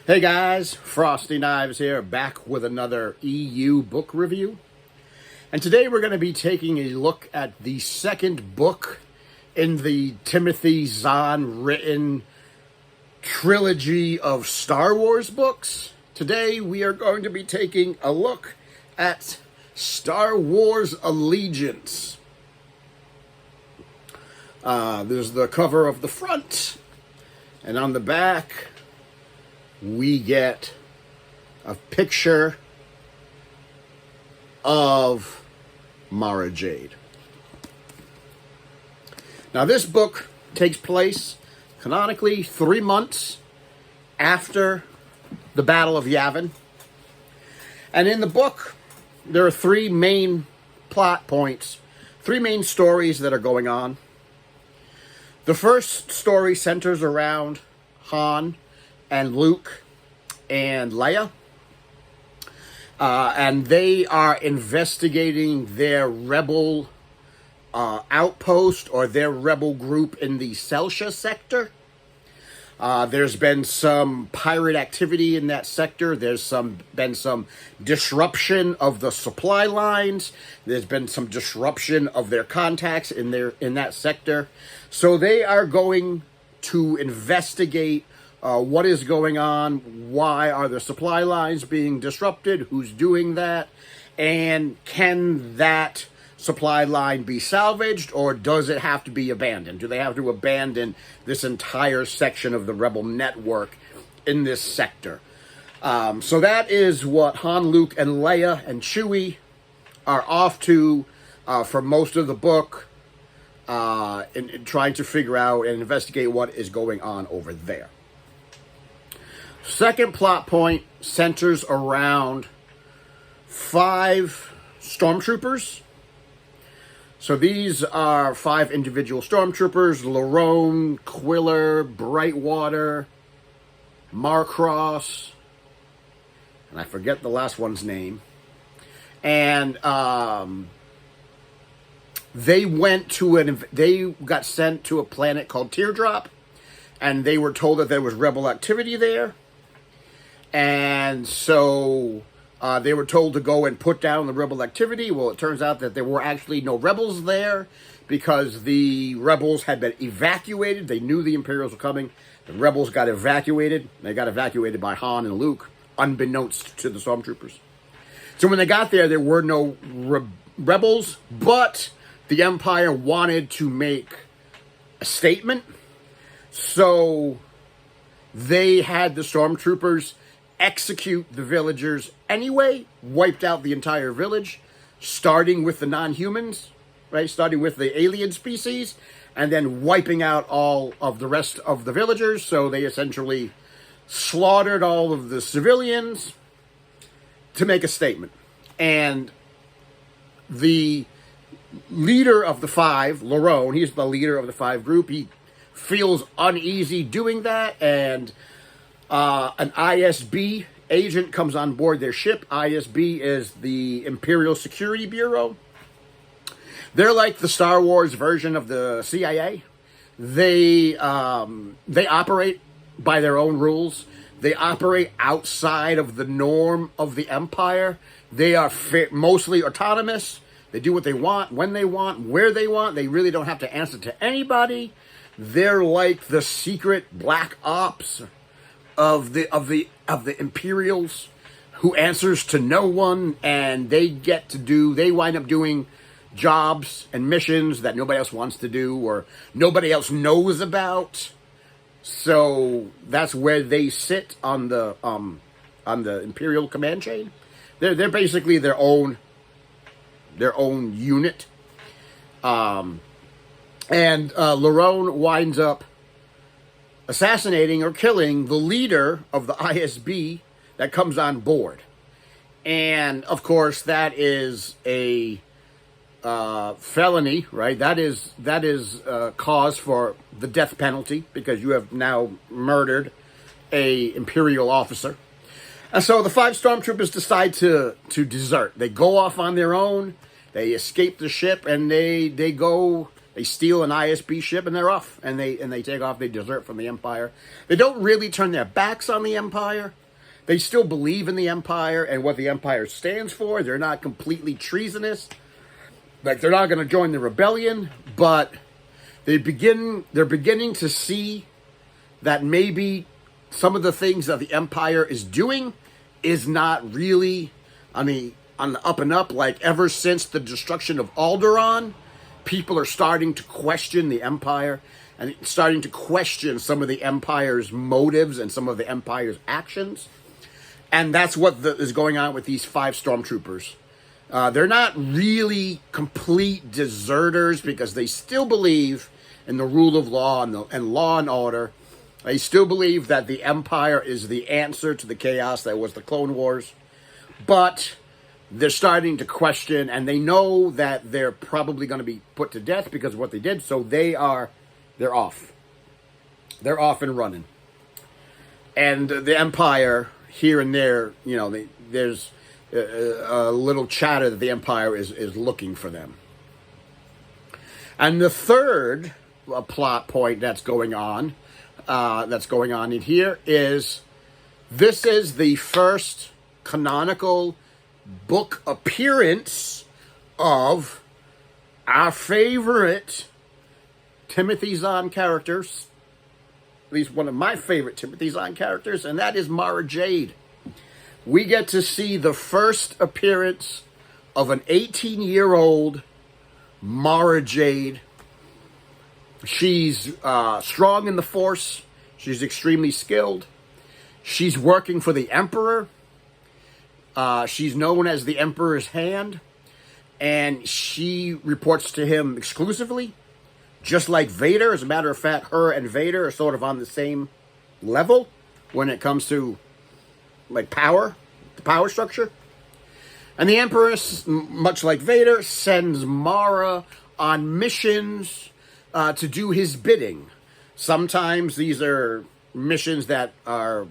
Hey guys, Frosty Knives here, back with another EU book review. And today we're going to be taking a look at the second book in the Timothy Zahn written trilogy of Star Wars books. Today we are going to be taking a look at Star Wars Allegiance. There's the cover of the front, and on the back we get a picture of Mara Jade. Now, this book takes place canonically 3 months after the Battle of Yavin. And in the book, there are three main plot points, three main stories that are going on. The first story centers around Han and Luke and Leia. And they are investigating their rebel outpost or their rebel group in the Celtia sector. There's been some pirate activity in that sector. There's been some disruption of the supply lines. There's been some disruption of their contacts in that sector. So they are going to investigate what is going on, why are the supply lines being disrupted, who's doing that, and can that supply line be salvaged, or does it have to be abandoned? Do they have to abandon this entire section of the rebel network in this sector? So that is what Han, Luke, and Leia and Chewie are off to for most of the book, in trying to figure out and investigate what is going on over there. Second plot point centers around 5 stormtroopers. So these are 5 individual stormtroopers: Larone, Quiller, Brightwater, Marcross, and I forget the last one's name. And they got sent to a planet called Teardrop, and they were told that there was rebel activity there. And so they were told to go and put down the rebel activity. Well, it turns out that there were actually no rebels there because the rebels had been evacuated. They knew the Imperials were coming. The rebels got evacuated. They got evacuated by Han and Luke, unbeknownst to the stormtroopers. So when they got there, there were no rebels, but the Empire wanted to make a statement. So they had the stormtroopers execute the villagers anyway, wiped out the entire village, starting with the non-humans, right? Starting with the alien species, and then wiping out all of the rest of the villagers. So they essentially slaughtered all of the civilians to make a statement. And the leader of the 5, Larone, he's the leader of the 5 group. He feels uneasy doing that, and an ISB agent comes on board their ship. ISB is the Imperial Security Bureau. They're like the Star Wars version of the CIA. They operate by their own rules. They operate outside of the norm of the Empire. They are mostly autonomous. They do what they want, when they want, where they want. They really don't have to answer to anybody. They're like the secret black ops of the Imperials, who answers to no one, and they wind up doing jobs and missions that nobody else wants to do or nobody else knows about. So that's where they sit on the Imperial command chain. They're basically their own unit. And Larone winds up assassinating or killing the leader of the ISB that comes on board. And, of course, that is a felony, right? That is cause for the death penalty, because you have now murdered a Imperial officer. And so the 5 stormtroopers decide to desert. They go off on their own. They escape the ship, and they They steal an ISB ship and they're off. And they take off. They desert from the Empire. They don't really turn their backs on the Empire. They still believe in the Empire and what the Empire stands for. They're not completely treasonous. Like, they're not going to join the rebellion, but they're beginning to see that maybe some of the things that the Empire is doing is not really on the up and up. Like, ever since the destruction of Alderaan, people are starting to question the Empire and starting to question some of the Empire's motives and some of the Empire's actions. And that's what is going on with these 5 stormtroopers. They're not really complete deserters because they still believe in the rule of law and law and order. They still believe that the Empire is the answer to the chaos that was the Clone Wars. But they're starting to question, and they know that they're probably going to be put to death because of what they did. So they're off. They're off and running. And the Empire, here and there, there's a little chatter that the Empire is looking for them. And the third plot point that's going on in here is this is the first canonical book appearance of our favorite Timothy Zahn characters, at least one of my favorite Timothy Zahn characters, and that is Mara Jade. We get to see the first appearance of an 18-year-old Mara Jade. She's strong in the Force. She's extremely skilled. She's working for the Emperor. She's known as the Emperor's Hand. And she reports to him exclusively, just like Vader. As a matter of fact, her and Vader are sort of on the same level when it comes to, like, power, the power structure. And the Empress, much like Vader, sends Mara on missions to do his bidding. Sometimes these are missions that are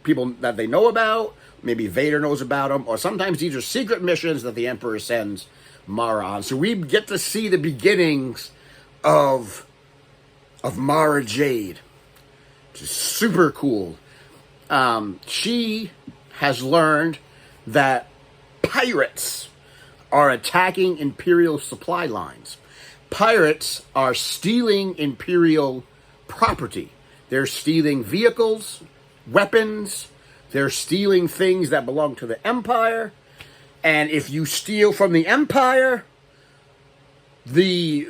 people that they know about. Maybe Vader knows about them. Or sometimes these are secret missions that the Emperor sends Mara on. So we get to see the beginnings of Mara Jade. Which is super cool. She has learned that pirates are attacking Imperial supply lines. Pirates are stealing Imperial property. They're stealing vehicles, weapons. They're stealing things that belong to the Empire. And if you steal from the Empire, the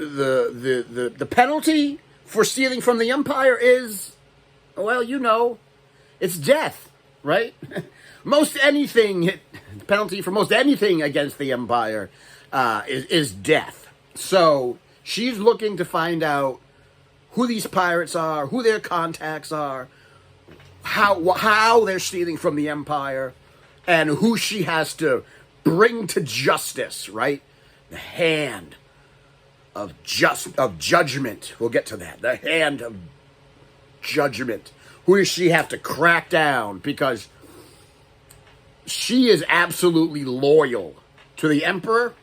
penalty for stealing from the Empire is, well, it's death, right? The penalty for most anything against the Empire is death. So she's looking to find out who these pirates are, who their contacts are, how they're stealing from the Empire, and who she has to bring to justice, right? The hand of judgment. We'll get to that. The hand of judgment. Who does she have to crack down? Because she is absolutely loyal to the Emperor.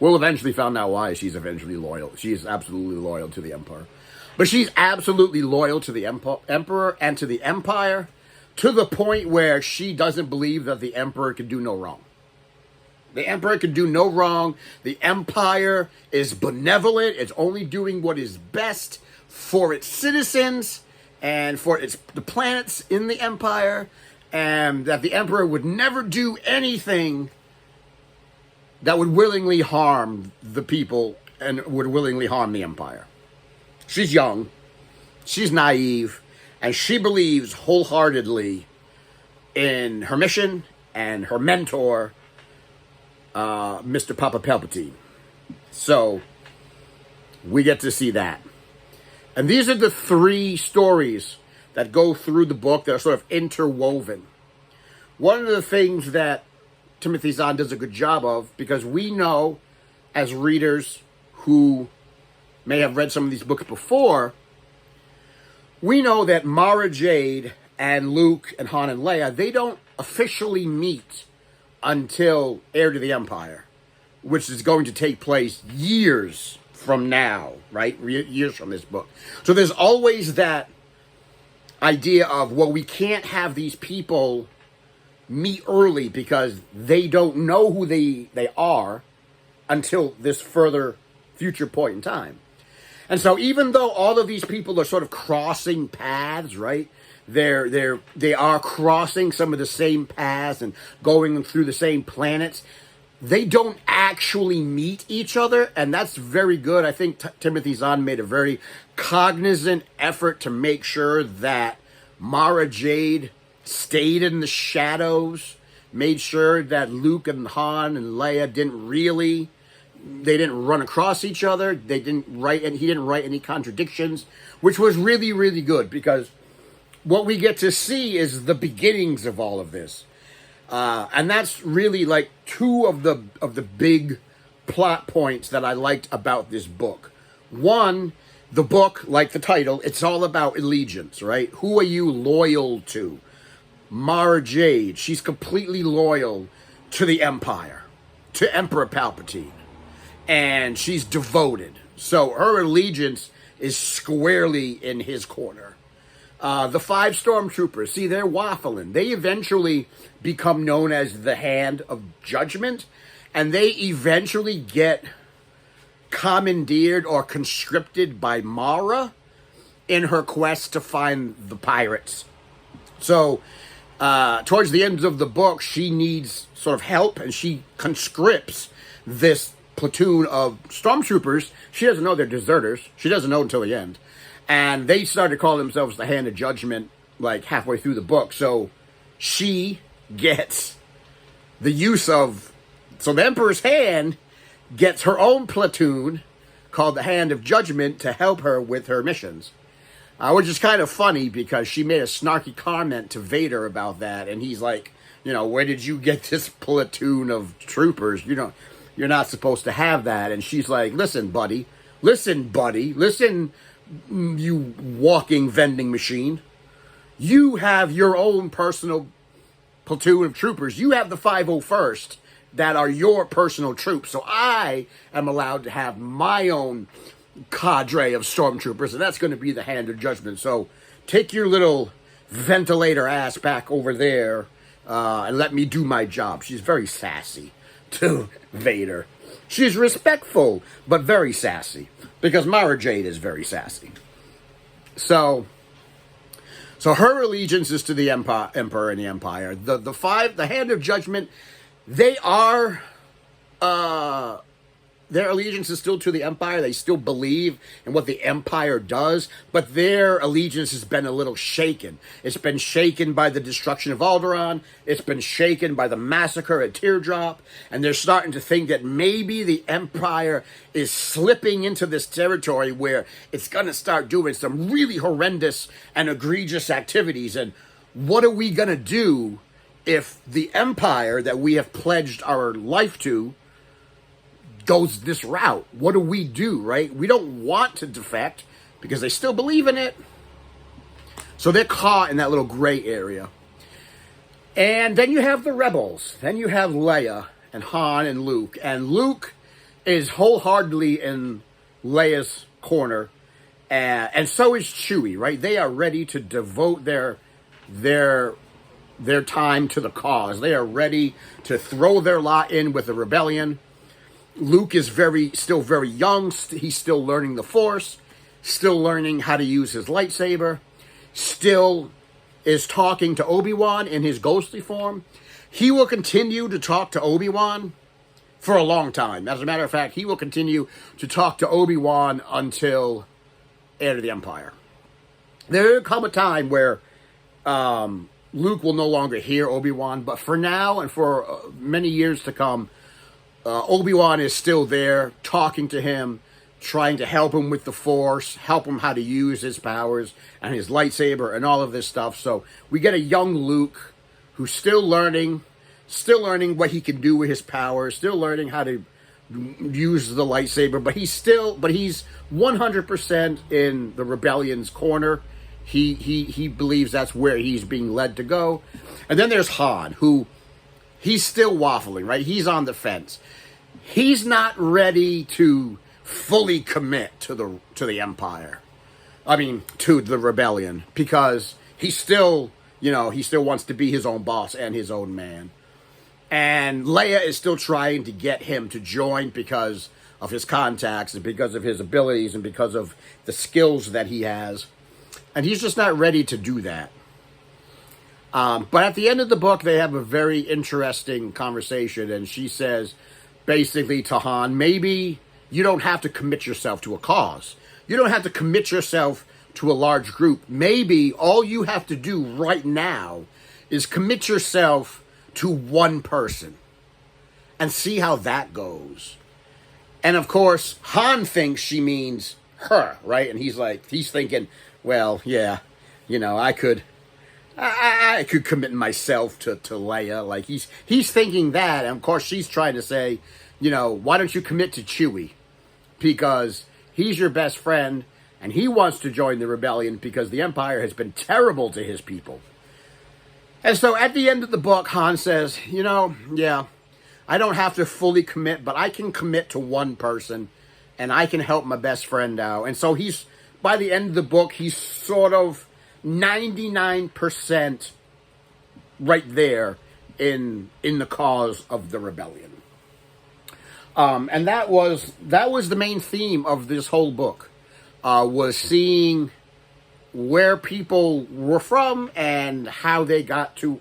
We'll eventually find out why she's eventually loyal. She is absolutely loyal to the Emperor. But she's absolutely loyal to the Emperor and to the Empire, to the point where she doesn't believe that the Emperor can do no wrong. The Emperor can do no wrong. The Empire is benevolent. It's only doing what is best for its citizens and for the planets in the Empire, and that the Emperor would never do anything that would willingly harm the people and would willingly harm the Empire. She's young, she's naive, and she believes wholeheartedly in her mission and her mentor, Mr. Papa Palpatine. So, we get to see that. And these are the 3 stories that go through the book that are sort of interwoven. One of the things that Timothy Zahn does a good job of, because we know, as readers who may have read some of these books before, we know that Mara Jade and Luke and Han and Leia, they don't officially meet until Heir to the Empire. which is going to take place years from now, right? Years from this book. So there's always that idea of, well, we can't have these people meet early because they don't know who they are until this further future point in time. And so even though all of these people are sort of crossing paths, right? They are crossing some of the same paths and going through the same planets. They don't actually meet each other, and that's very good. I think Timothy Zahn made a very cognizant effort to make sure that Mara Jade stayed in the shadows, made sure that Luke and Han and Leia they didn't run across each other. He didn't write any contradictions, which was really, really good, because what we get to see is the beginnings of all of this. And that's really like two of the big plot points that I liked about this book. One, the book, like the title, it's all about allegiance, right? Who are you loyal to? Mara Jade, she's completely loyal to the Empire, to Emperor Palpatine. And she's devoted. So her allegiance is squarely in his corner. The 5 stormtroopers, see, they're waffling. They eventually become known as the Hand of Judgment, and they eventually get commandeered or conscripted by Mara in her quest to find the pirates. So, towards the end of the book, she needs sort of help, and she conscripts this platoon of stormtroopers. She doesn't know they're deserters. She doesn't know until the end. And they started calling themselves the Hand of Judgment like halfway through the book. So she gets the use of... So the Emperor's Hand gets her own platoon called the Hand of Judgment to help her with her missions. Which is kind of funny because she made a snarky comment to Vader about that. And he's like, where did you get this platoon of troopers? You're not supposed to have that. And she's like, listen, buddy, you walking vending machine. You have your own personal platoon of troopers. You have the 501st that are your personal troops. So I am allowed to have my own cadre of stormtroopers, and that's going to be the Hand of Judgment. So take your little ventilator ass back over there and let me do my job. She's very sassy to Vader. She's respectful, but very sassy, because Mara Jade is very sassy. So her allegiance is to the Emperor and the Empire. The Hand of Judgment, they are... their allegiance is still to the Empire. They still believe in what the Empire does, but their allegiance has been a little shaken. It's been shaken by the destruction of Alderaan. It's been shaken by the massacre at Teardrop, and they're starting to think that maybe the Empire is slipping into this territory where it's going to start doing some really horrendous and egregious activities. And what are we going to do if the Empire that we have pledged our life to goes this route? What do we do, right? We don't want to defect because they still believe in it. So they're caught in that little gray area. And then you have the rebels. Then you have Leia and Han and Luke. And Luke is wholeheartedly in Leia's corner. And so is Chewie, right? They are ready to devote their time to the cause. They are ready to throw their lot in with the rebellion. Luke is still very young. He's still learning the Force, still learning how to use his lightsaber, still is talking to Obi-Wan in his ghostly form. He will continue to talk to Obi-Wan for a long time. As a matter of fact, he will continue to talk to Obi-Wan until Heir to the Empire. There will come a time where Luke will no longer hear Obi-Wan, but for now and for many years to come, Obi-Wan is still there, talking to him, trying to help him with the Force, help him how to use his powers and his lightsaber and all of this stuff. So we get a young Luke who's still learning what he can do with his powers, still learning how to use the lightsaber, but he's 100% in the rebellion's corner. He believes that's where he's being led to go. And then there's Han, who he's still waffling, right? He's on the fence. he's not ready to fully commit to the Empire. I mean, to the rebellion, because he still wants to be his own boss and his own man. And Leia is still trying to get him to join because of his contacts and because of his abilities and because of the skills that he has. And he's just not ready to do that. But at the end of the book, they have a very interesting conversation. And she says, basically, to Han, maybe you don't have to commit yourself to a cause. You don't have to commit yourself to a large group. Maybe all you have to do right now is commit yourself to one person and see how that goes. And of course, Han thinks she means her, right? And he's thinking, well, yeah, I could commit myself to Leia. Like he's thinking that. And of course, she's trying to say, why don't you commit to Chewie? Because he's your best friend and he wants to join the rebellion because the Empire has been terrible to his people. And so at the end of the book, Han says, yeah, I don't have to fully commit, but I can commit to one person and I can help my best friend out. And so by the end of the book, he's sort of 99% right there in the cause of the rebellion. And that was the main theme of this whole book, was seeing where people were from and how they get to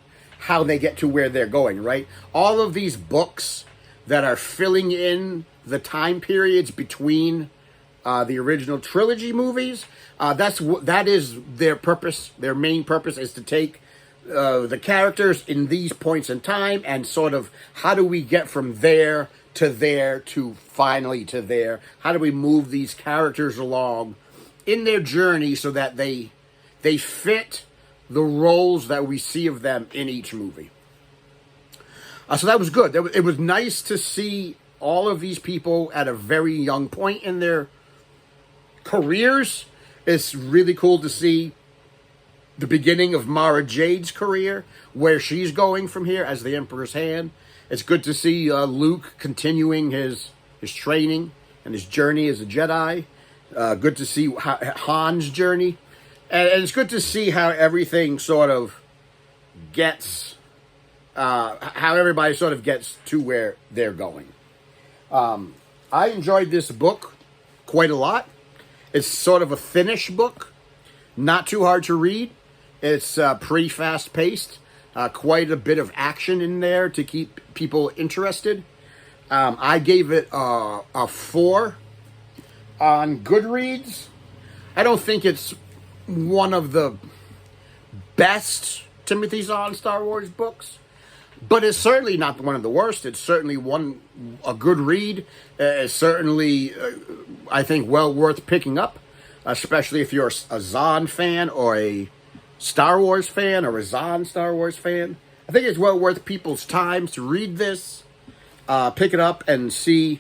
where they're going, right? All of these books that are filling in the time periods between the original trilogy movies, that is their purpose. Their main purpose is to take the characters in these points in time and sort of how do we get from there to finally to there? How do we move these characters along in their journey so that they fit the roles that we see of them in each movie? So that was good. It was nice to see all of these people at a very young point in their careers. It's really cool to see the beginning of Mara Jade's career, where she's going from here as the Emperor's Hand. It's good to see Luke continuing his training and his journey as a Jedi. Good to see Han's journey. And it's good to see how everything sort of gets, how everybody sort of gets to where they're going. I enjoyed this book quite a lot. It's sort of a thinnish book, not too hard to read. It's pretty fast-paced. Quite a bit of action in there to keep people interested. I gave it a 4 on Goodreads. I don't think it's one of the best Timothy Zahn Star Wars books, but it's certainly not one of the worst. It's certainly a good read. It's certainly, I think, well worth picking up, especially if you're a Zahn fan or a Star Wars fan or a Zahn Star Wars fan. I think it's well worth people's time to read this, pick it up and see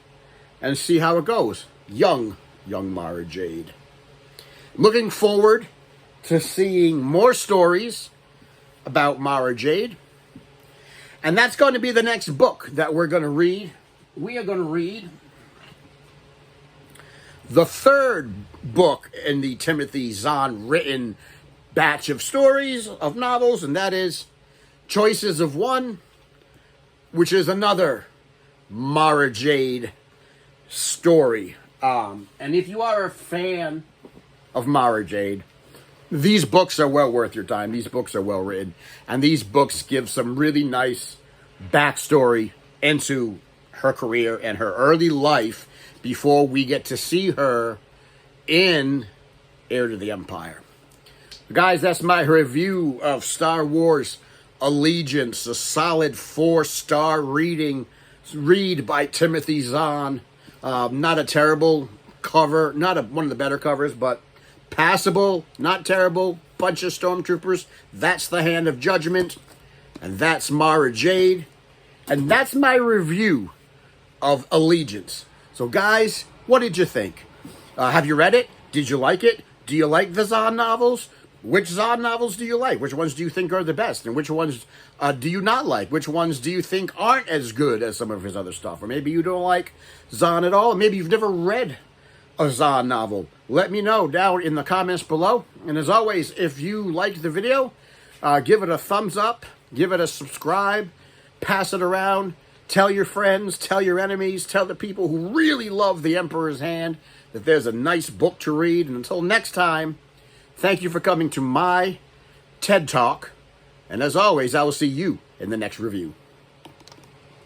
how it goes. Young Mara Jade. Looking forward to seeing more stories about Mara Jade. And that's going to be the next book that we're going to read. We are going to read the third book in the Timothy Zahn written batch of stories, of novels, and that is Choices of One, which is another Mara Jade story. And if you are a fan of Mara Jade, these books are well worth your time. These books are well written. And these books give some really nice backstory into her career and her early life before we get to see her in Heir to the Empire. Guys, that's my review of Star Wars Allegiance, a solid 4-star read by Timothy Zahn. Not a terrible cover, one of the better covers, but passable, not terrible. Bunch of stormtroopers. That's the Hand of Judgment. And that's Mara Jade. And that's my review of Allegiance. So guys, what did you think? Have you read it? Did you like it? Do you like the Zahn novels? Which Zahn novels do you like? Which ones do you think are the best? And which ones do you not like? Which ones do you think aren't as good as some of his other stuff? Or maybe you don't like Zahn at all. Maybe you've never read a Zahn novel. Let me know down in the comments below. And as always, if you liked the video, give it a thumbs up, give it a subscribe, pass it around, tell your friends, tell your enemies, tell the people who really love The Emperor's Hand that there's a nice book to read. And until next time, thank you for coming to my TED Talk. And as always, I will see you in the next review.